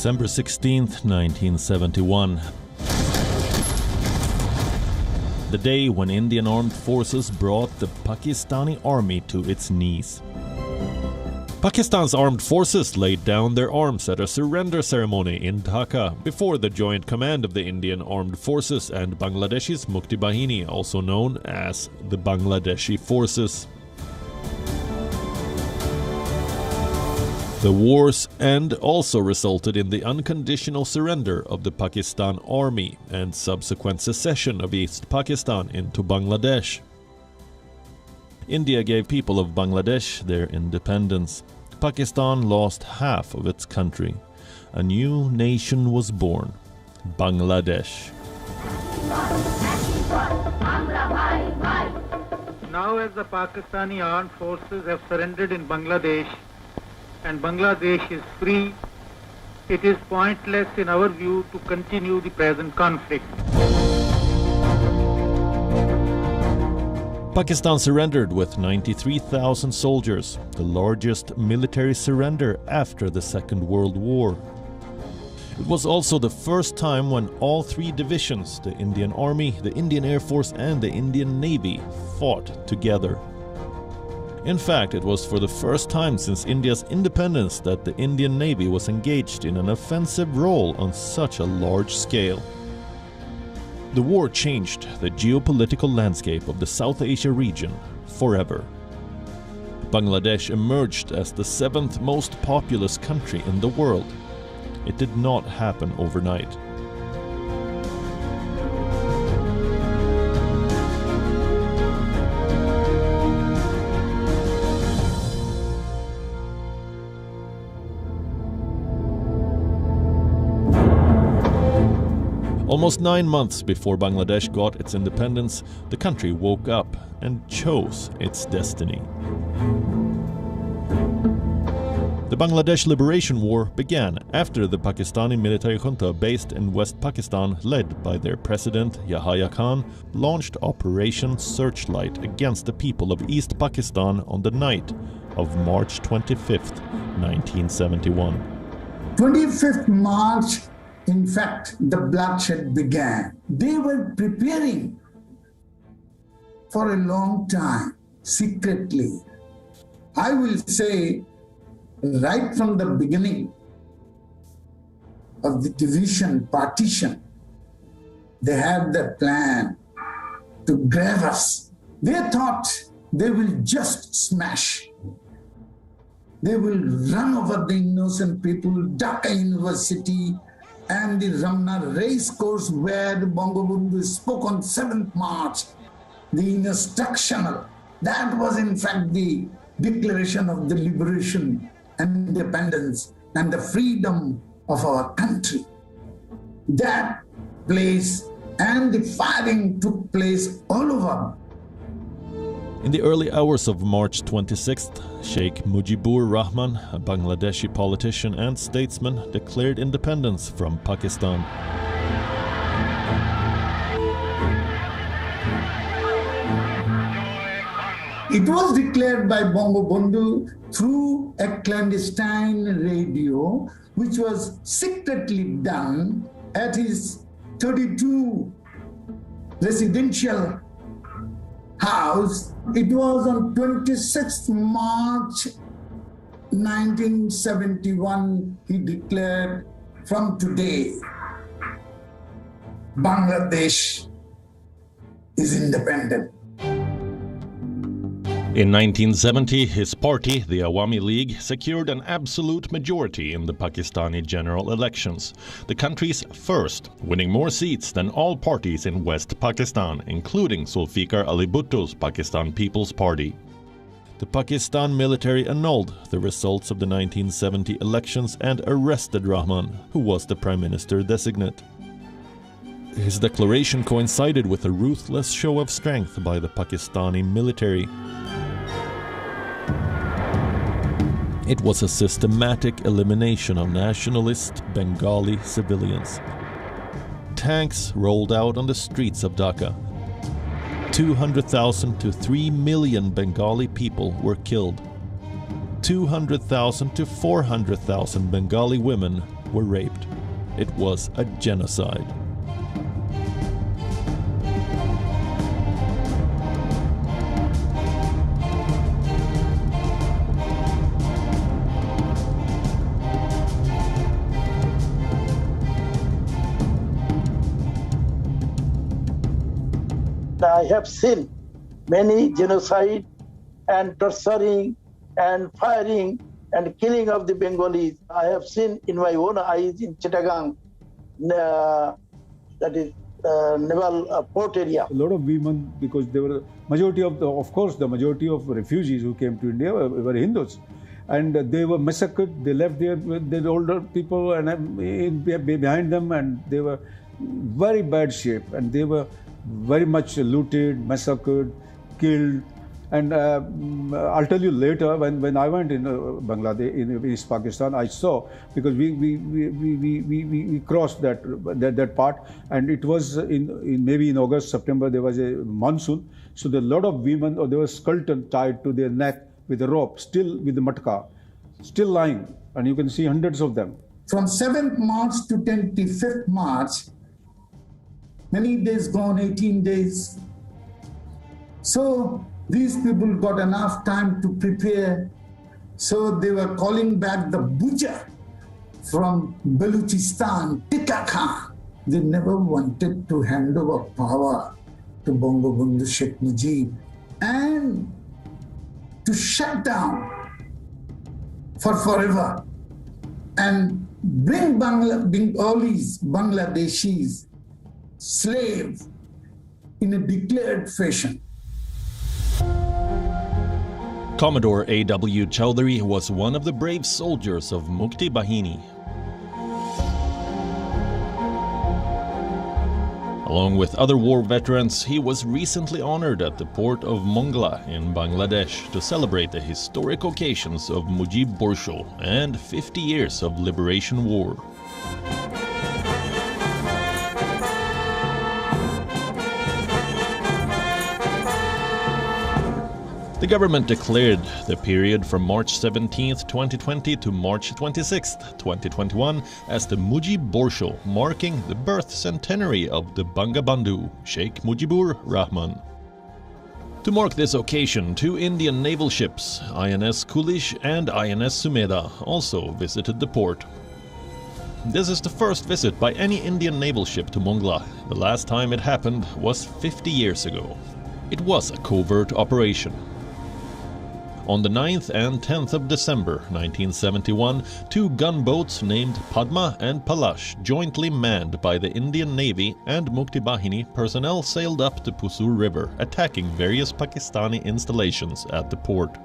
December 16th, 1971. The day when Indian armed forces brought the Pakistani army to its knees. Pakistan's armed forces laid down their arms at a surrender ceremony in Dhaka before the joint command of the Indian Armed Forces and Bangladesh's Mukti Bahini, also known as the Bangladeshi Forces. The war's end also resulted in the unconditional surrender of the Pakistan Army and subsequent secession of East Pakistan into Bangladesh. India gave people of Bangladesh their independence. Pakistan lost half of its country. A new nation was born, Bangladesh. Now as the Pakistani armed forces have surrendered in Bangladesh, and Bangladesh is free, it is pointless in our view to continue the present conflict. Pakistan surrendered with 93,000 soldiers, the largest military surrender after the Second World War. It was also the first time when all three divisions, the Indian Army, the Indian Air Force and the Indian Navy, fought together. In fact, it was for the first time since India's independence that the Indian Navy was engaged in an offensive role on such a large scale. The war changed the geopolitical landscape of the South Asia region forever. Bangladesh emerged as the seventh most populous country in the world. It did not happen overnight. Almost 9 months before Bangladesh got its independence, the country woke up and chose its destiny. The Bangladesh Liberation War began after the Pakistani military junta based in West Pakistan, led by their president Yahya Khan, launched Operation Searchlight against the people of East Pakistan on the night of March 25th, 1971. 25th March, in fact, the bloodshed began. They were preparing for a long time, secretly. I will say, right from the beginning of the division, partition, they had the plan to grab us. They thought they will just smash. They will run over the innocent people, Dhaka University, and the Ramna race course where the Bangabandhu spoke on 7th March, the instructional. That was in fact the declaration of the liberation and independence and the freedom of our country. That place and the firing took place all over. In the early hours of March 26th, Sheikh Mujibur Rahman, a Bangladeshi politician and statesman, declared independence from Pakistan. It was declared by Bangabandhu through a clandestine radio, which was secretly done at his 32 residential house. It was on 26th March 1971, he declared, from today, Bangladesh is independent. In 1970, his party, the Awami League, secured an absolute majority in the Pakistani general elections, the country's first, winning more seats than all parties in West Pakistan, including Zulfikar Ali Bhutto's Pakistan People's Party. The Pakistan military annulled the results of the 1970 elections and arrested Rahman, who was the prime minister designate. His declaration coincided with a ruthless show of strength by the Pakistani military. It was a systematic elimination of nationalist Bengali civilians. Tanks rolled out on the streets of Dhaka. 200,000 to 3 million Bengali people were killed. 200,000 to 400,000 Bengali women were raped. It was a genocide. I have seen many genocide and torturing and firing and killing of the Bengalis. I have seen in my own eyes in Chittagong, that is Naval port area. A lot of women, because they were majority of the majority of refugees who came to India were Hindus, and they were massacred. They left there with the older people and behind them, and they were very bad shape, and they were very much looted, massacred, killed. And I'll tell you later, when I went in Bangladesh, in East Pakistan, I saw, because we crossed that part, and it was maybe in August, September, there was a monsoon, so there were a lot of women, or there was skeleton tied to their neck with a rope, still with the matka, still lying, and you can see hundreds of them. From 7th March to 25th March, many days gone, 18 days. So these people got enough time to prepare. So they were calling back the butcher from Baluchistan, Dhaka. They never wanted to hand over power to Bangabandhu Sheikh Mujib and to shut down for forever and bring Bengalis, Bangladeshis, slaves in a declared fashion. Commodore A.W. Chowdhury was one of the brave soldiers of Mukti Bahini. Along with other war veterans, he was recently honored at the port of Mongla in Bangladesh to celebrate the historic occasions of Mujib Borsho and 50 years of liberation war. The government declared the period from March 17, 2020 to March 26, 2021 as the Mujib Borsho, marking the birth centenary of the Bangabandhu, Sheikh Mujibur Rahman. To mark this occasion, 2 Indian naval ships, INS Kulish and INS Sumedha, also visited the port. This is the first visit by any Indian naval ship to Mongla. The last time it happened was 50 years ago. It was a covert operation. On the 9th and 10th of December 1971, 2 gunboats named Padma and Palash, jointly manned by the Indian Navy and Mukti Bahini personnel, sailed up the Pusur River, attacking various Pakistani installations at the port.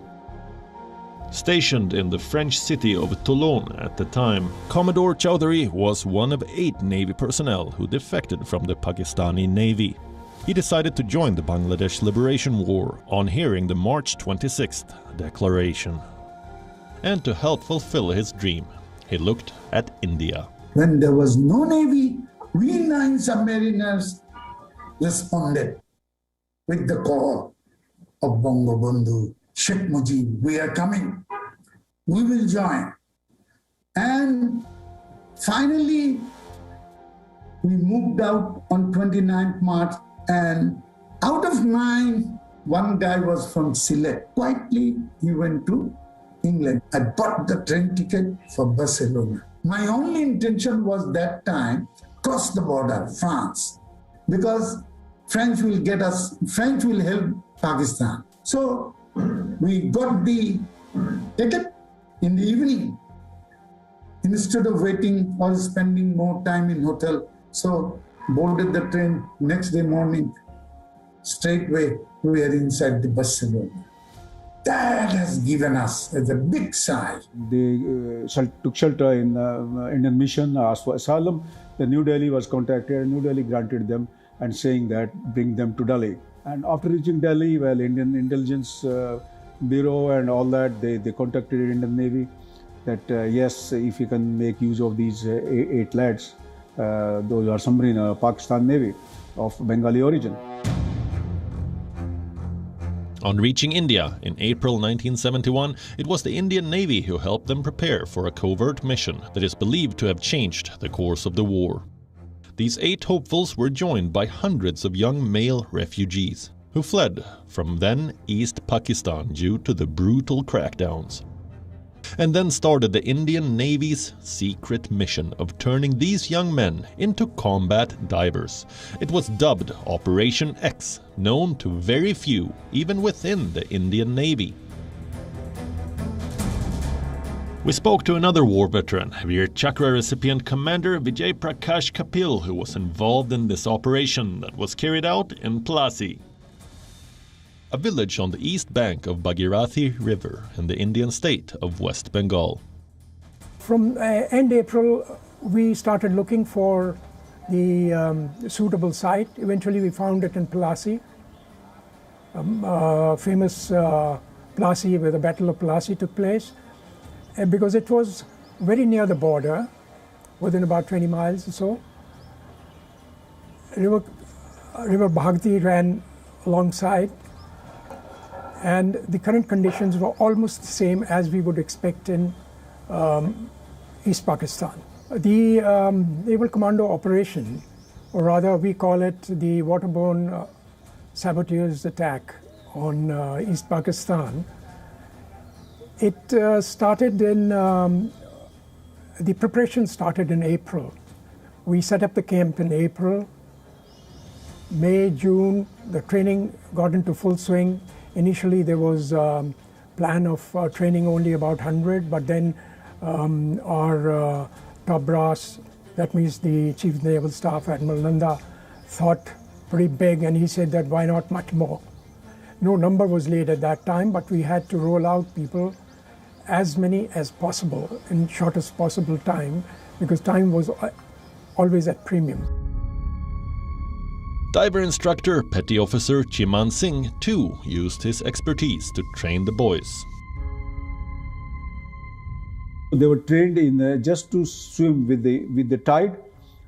Stationed in the French city of Toulon at the time, Commodore Chowdhury was one of 8 Navy personnel who defected from the Pakistani Navy. He decided to join the Bangladesh Liberation War on hearing the March 26th declaration. And to help fulfill his dream, he looked at India. When there was no navy, we 9 submariners responded with the call of Bangabandhu, Sheikh Mujib, we are coming, we will join. And finally, we moved out on 29th March, and out of 9, 1 guy was from Sylhet. Quietly, he went to England. I bought the train ticket for Barcelona. My only intention was that time, cross the border, France, because French will help Pakistan. So we got the ticket in the evening. Instead of waiting or spending more time in hotel, so boarded the train. Next day morning, straightway we are inside the Barcelona. That has given us as a big sigh. They took shelter in Indian mission, asked for asylum. The New Delhi was contacted, and New Delhi granted them, and saying that bring them to Delhi. And after reaching Delhi, well, Indian Intelligence Bureau and all that, they contacted Indian Navy that yes, if you can make use of these 8 lads, those are submarine Pakistan Navy of Bengali origin. On reaching India in April 1971, it was the Indian Navy who helped them prepare for a covert mission that is believed to have changed the course of the war. These 8 hopefuls were joined by hundreds of young male refugees who fled from then East Pakistan due to the brutal crackdowns. And then started the Indian Navy's secret mission of turning these young men into combat divers. It was dubbed Operation X, known to very few, even within the Indian Navy. We spoke to another war veteran, Veer Chakra recipient Commander Vijay Prakash Kapil, who was involved in this operation that was carried out in Plassey, a village on the east bank of Bhagirathi River in the Indian state of West Bengal. From end April, we started looking for the suitable site. Eventually, we found it in Plassey, famous Plassey, where the Battle of Plassey took place, because it was very near the border, within about 20 miles or so. River Bhagirathi ran alongside, and the current conditions were almost the same as we would expect in East Pakistan. The Naval Commando operation, or rather we call it the waterborne saboteurs attack on East Pakistan, it started in, the preparation started in April. We set up the camp in April. May, June, the training got into full swing. Initially, there was a plan of training only about 100, but then our top brass, that means the Chief of the Naval Staff, Admiral Nanda, thought pretty big, and he said that why not much more. No number was laid at that time, but we had to roll out people, as many as possible, in shortest possible time, because time was always at premium. Diver instructor Petty Officer Chiman Singh too used his expertise to train the boys. They were trained in just to swim with the tide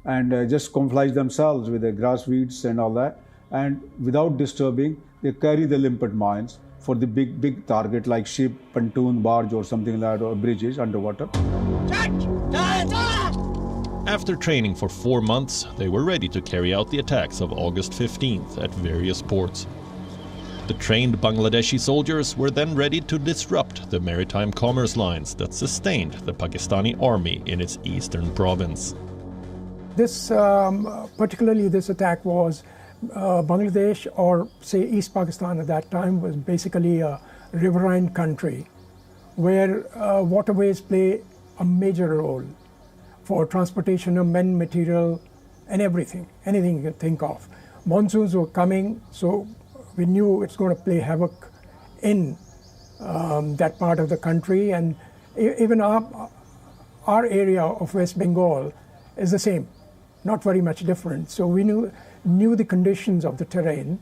and just camouflage themselves with the grass weeds and all that, and without disturbing, they carry the limpet mines for the big target like ship, pontoon, barge or something like that, or bridges underwater. After training for 4 months, they were ready to carry out the attacks of August 15th at various ports. The trained Bangladeshi soldiers were then ready to disrupt the maritime commerce lines that sustained the Pakistani army in its eastern province. This, particularly this attack was Bangladesh, or say East Pakistan at that time, was basically a riverine country where waterways play a major role for transportation of men, material, and everything, anything you can think of. Monsoons were coming, so we knew it's going to play havoc in that part of the country, and even our area of West Bengal is the same, not very much different. So we knew the conditions of the terrain,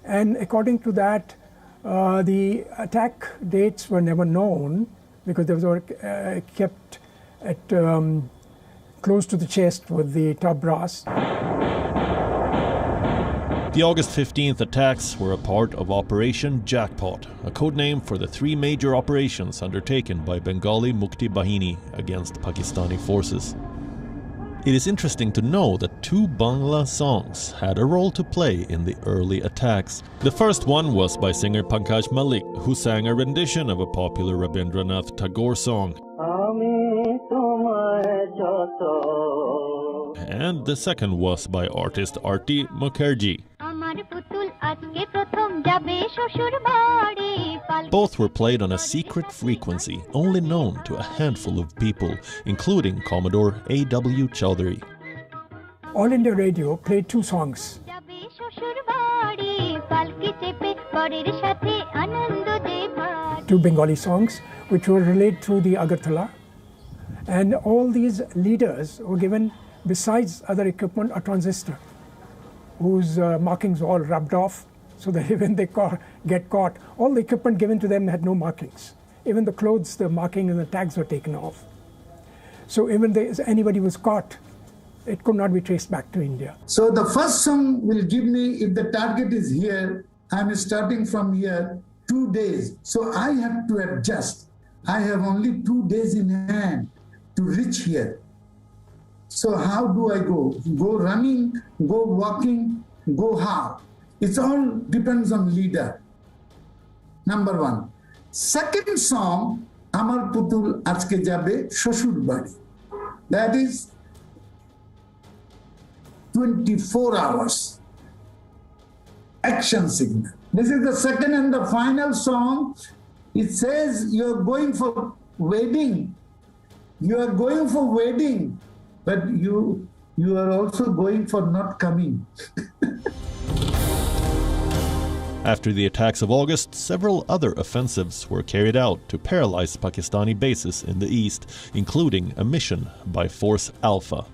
and according to that, the attack dates were never known because they were kept at close to the chest with the top brass. The August 15th attacks were a part of Operation Jackpot, a code name for the 3 major operations undertaken by Bengali Mukti Bahini against Pakistani forces. It is interesting to know that 2 Bangla songs had a role to play in the early attacks. The first one was by singer Pankaj Malik, who sang a rendition of a popular Rabindranath Tagore song. And the second was by artist Arti Mukherjee. Both were played on a secret frequency only known to a handful of people, including Commodore A.W. Chaudhary. All India Radio played 2 songs. 2 Bengali songs which were relayed through the Agartala, and all these leaders were given, besides other equipment, a transistor whose markings were all rubbed off, so that when they get caught, all the equipment given to them had no markings. Even the clothes, the marking and the tags were taken off. So even if anybody was caught, it could not be traced back to India. So the first song will give me, if the target is here, I'm starting from here, 2 days. So I have to adjust. I have only 2 days in hand to reach here. So how do I go? Go running, go walking, go how? It all depends on leader. Number one. Second song, Amar Putul Ajke Jabe Shoshur Badi. That is 24 hours. Action signal. This is the second and the final song. It says you're going for wedding. You are going for wedding, but you are also going for not coming. After the attacks of August, several other offensives were carried out to paralyze Pakistani bases in the east, including a mission by Force Alpha.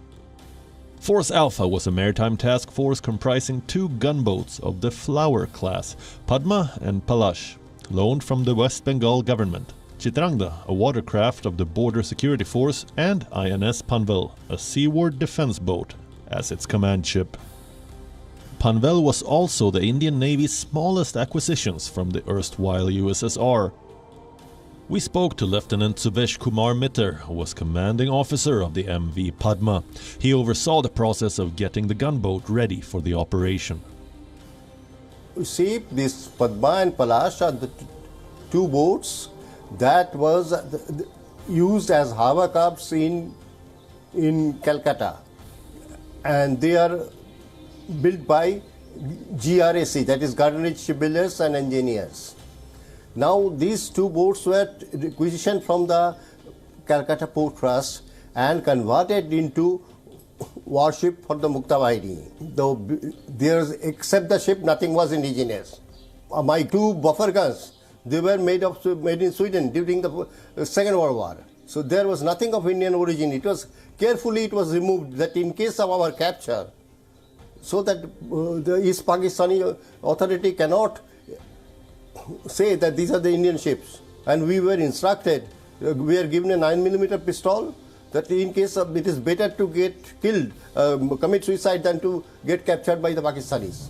Force Alpha was a maritime task force comprising 2 gunboats of the Flower class, Padma and Palash, loaned from the West Bengal government, Chitrangda, a watercraft of the Border Security Force, and INS Panvel, a seaward defense boat, as its command ship. Panvel was also the Indian Navy's smallest acquisitions from the erstwhile USSR. We spoke to Lieutenant Suvesh Kumar Mitter, who was commanding officer of the MV Padma. He oversaw the process of getting the gunboat ready for the operation. You see, this Padma and Palash are the 2 boats that was used as harbor crafts in Calcutta, and they are built by GRAC, that is Garden Shipbuilders and Engineers. Now these 2 boats were acquisitioned from the Calcutta Port Trust and converted into warship for the Mukti Bahini. Though except the ship, nothing was indigenous. My 2 buffer guns, they were made in Sweden during the Second World War. So there was nothing of Indian origin. It was removed that in case of our capture, so that the East Pakistani authority cannot say that these are the Indian ships. And we were instructed, we are given a 9mm pistol, that in case of it is better to get killed, commit suicide than to get captured by the Pakistanis.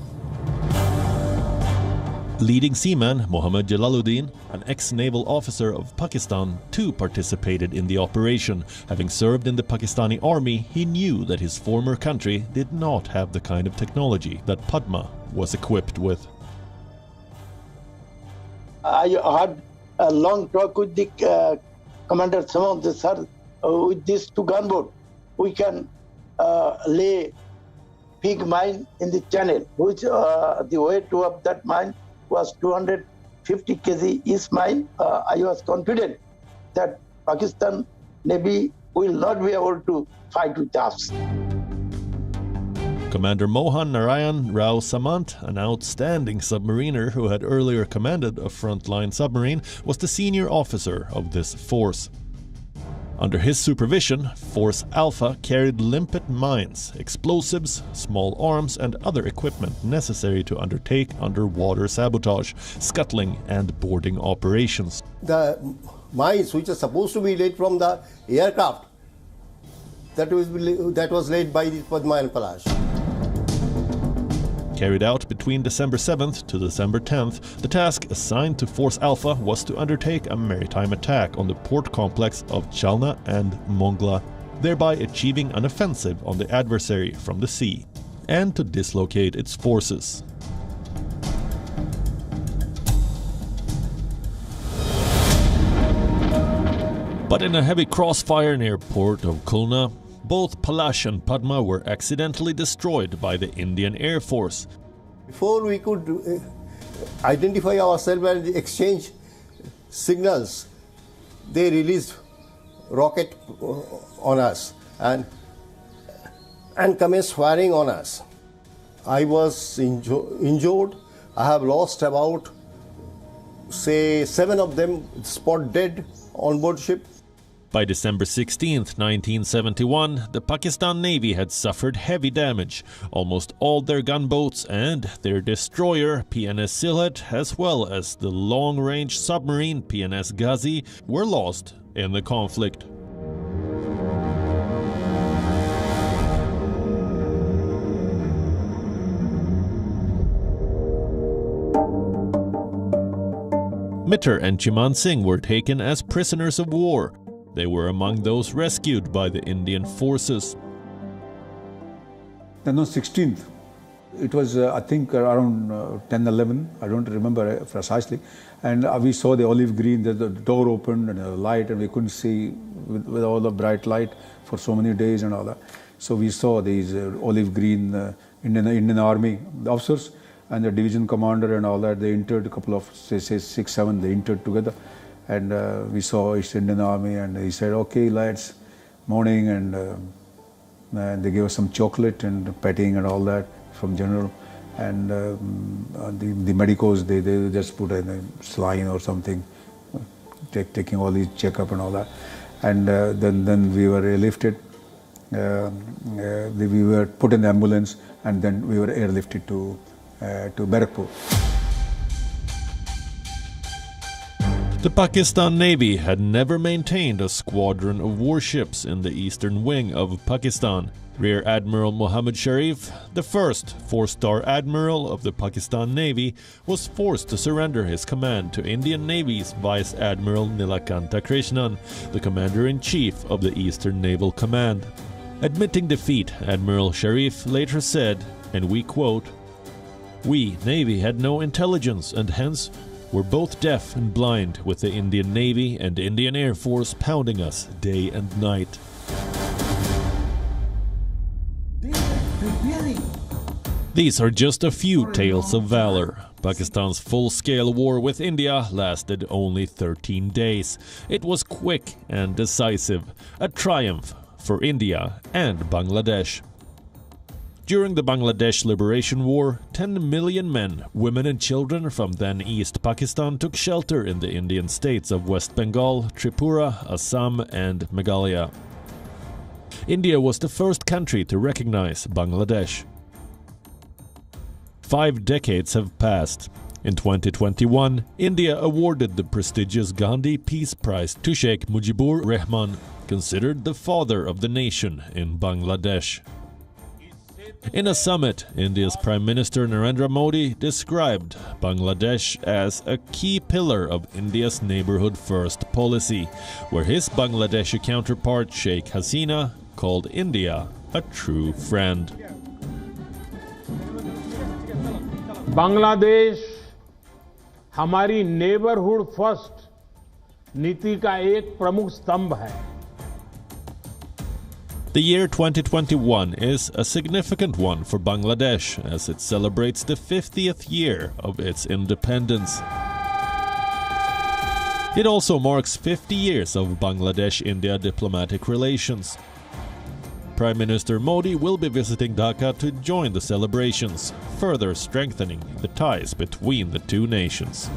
Leading seaman Mohammad Jalaluddin, an ex-naval officer of Pakistan, too participated in the operation. Having served in the Pakistani army, he knew that his former country did not have the kind of technology that Padma was equipped with. I had a long talk with the Commander Samant, sir, with these 2 gunboats, we can lay big mine in the channel, which the weight of that mine was 250 kg each mine. I was confident that Pakistan Navy will not be able to fight with us. Commander Mohan Narayan Rao Samant, an outstanding submariner who had earlier commanded a frontline submarine, was the senior officer of this force. Under his supervision, Force Alpha carried limpet mines, explosives, small arms and other equipment necessary to undertake underwater sabotage, scuttling and boarding operations. The mines which are supposed to be laid from the aircraft, that was laid by the Padma and Palash. Carried out between December 7th to December 10th, the task assigned to Force Alpha was to undertake a maritime attack on the port complex of Chalna and Mongla, thereby achieving an offensive on the adversary from the sea, and to dislocate its forces. But in a heavy crossfire near port of Khulna, both Palash and Padma were accidentally destroyed by the Indian Air Force. Before we could identify ourselves and exchange signals, they released rocket on us and commenced firing on us. I was injured. I have lost about, say, 7 of them spot dead on board ship. By December 16, 1971, the Pakistan Navy had suffered heavy damage. Almost all their gunboats and their destroyer, PNS Sylhet, as well as the long-range submarine PNS Ghazi, were lost in the conflict. Mitter and Chiman Singh were taken as prisoners of war. They were among those rescued by the Indian forces. Then on 16th, it was I think around 10-11, I don't remember precisely, and we saw the olive green, the door opened and a light, and we couldn't see with all the bright light for so many days and all that. So we saw these olive green Indian Army officers and the division commander and all that. They entered, a couple of, say 6, 7, they entered together, and we saw East Indian Army, and he said, "Okay lads, morning," and they gave us some chocolate and petting and all that from general, and the medicos, they just put a saline or something, taking all these checkup and all that, and then we were airlifted. We were put in the ambulance, and then we were airlifted to Barakpur. The Pakistan Navy had never maintained a squadron of warships in the eastern wing of Pakistan. Rear Admiral Muhammad Sharif, the first 4-star admiral of the Pakistan Navy, was forced to surrender his command to Indian Navy's Vice Admiral Nilakanta Krishnan, the Commander-in-Chief of the Eastern Naval Command. Admitting defeat, Admiral Sharif later said, and we quote, "We, Navy, had no intelligence and hence were both deaf and blind with the Indian Navy and Indian Air Force pounding us day and night." These are just a few tales of valor. Pakistan's full-scale war with India lasted only 13 days. It was quick and decisive, a triumph for India and Bangladesh. During the Bangladesh Liberation War, 10 million men, women and children from then East Pakistan took shelter in the Indian states of West Bengal, Tripura, Assam and Meghalaya. India was the first country to recognize Bangladesh. 5 decades have passed. In 2021, India awarded the prestigious Gandhi Peace Prize to Sheikh Mujibur Rahman, considered the father of the nation in Bangladesh. In a summit, India's Prime Minister Narendra Modi described Bangladesh as a key pillar of India's neighborhood first policy, where his Bangladeshi counterpart Sheikh Hasina called India a true friend. Bangladesh हमारी neighbourhood first नीति का एक प्रमुख स्तंभ है. The year 2021 is a significant one for Bangladesh as it celebrates the 50th year of its independence. It also marks 50 years of Bangladesh-India diplomatic relations. Prime Minister Modi will be visiting Dhaka to join the celebrations, further strengthening the ties between the two nations.